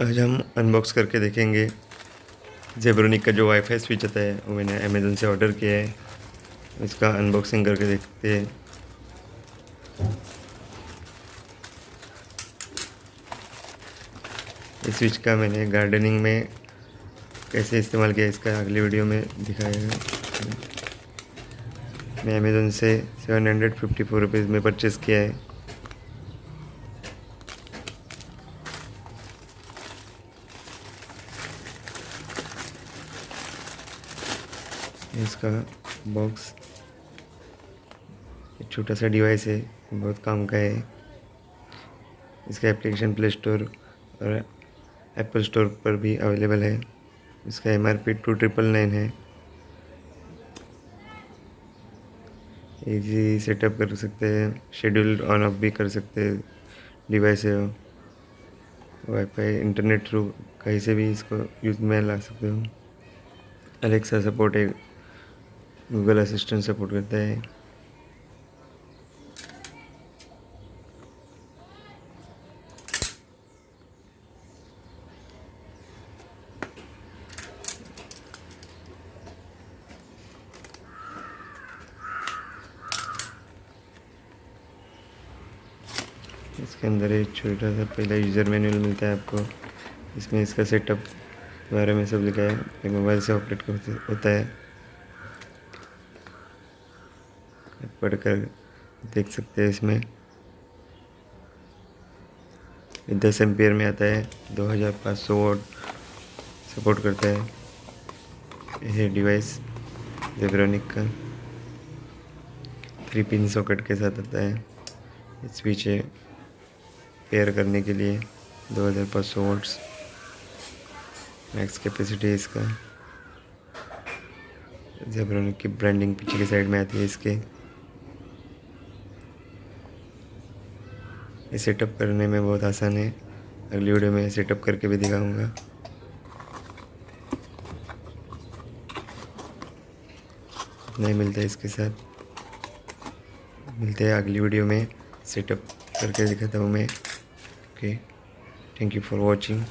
आज हम अनबॉक्स करके देखेंगे जेब्रोनिक का जो वाईफाई स्विच आता है, वो मैंने अमेज़न से ऑर्डर किया है। इसका अनबॉक्सिंग करके देखते हैं। इस स्विच का मैंने गार्डनिंग में कैसे इस्तेमाल किया, इसका अगली वीडियो में दिखाएगा। मैं अमेज़न से 754 रुपीज़ में परचेज़ किया है। इसका बॉक्स एक छोटा सा डिवाइस है, बहुत काम का है। इसका एप्लीकेशन प्ले स्टोर और एप्पल स्टोर पर भी अवेलेबल है। इसका MRP 2999 है। इजी सेटअप कर सकते हैं, शेड्यूल ऑन ऑफ भी कर सकते हैं। डिवाइस है वाईफाई इंटरनेट थ्रू कहीं से भी इसको यूज़ में ला सकते हो। अलेक्सा सपोर्ट है, गूगल असिस्टेंट सपोर्ट करता है। इसके अंदर एक छोटा सा पहला यूज़र मैनुअल मिलता है आपको। इसमें इसका सेटअप के बारे में सब लिखा है। ये मोबाइल से ऑपरेट होता है, पढ़कर देख सकते हैं। इसमें 10 एम्पियर में आता है, 2500 वॉट सपोर्ट करता है। ये डिवाइस जेब्रोनिक का 3 पिन सॉकेट के साथ आता है। स्विच है पेयर करने के लिए, 2500 वोल्ट्स मैक्स कैपेसिटी है इसका। जेब्रोनिक की ब्रांडिंग पीछे की साइड में आती है इसके। ये सेटअप करने में बहुत आसान है। अगली वीडियो में सेटअप करके भी दिखाऊंगा। इतना ही मिलता है इसके साथ। मिलते हैं अगली वीडियो में, सेटअप करके दिखाता हूँ मैं। Okay, thank you for watching.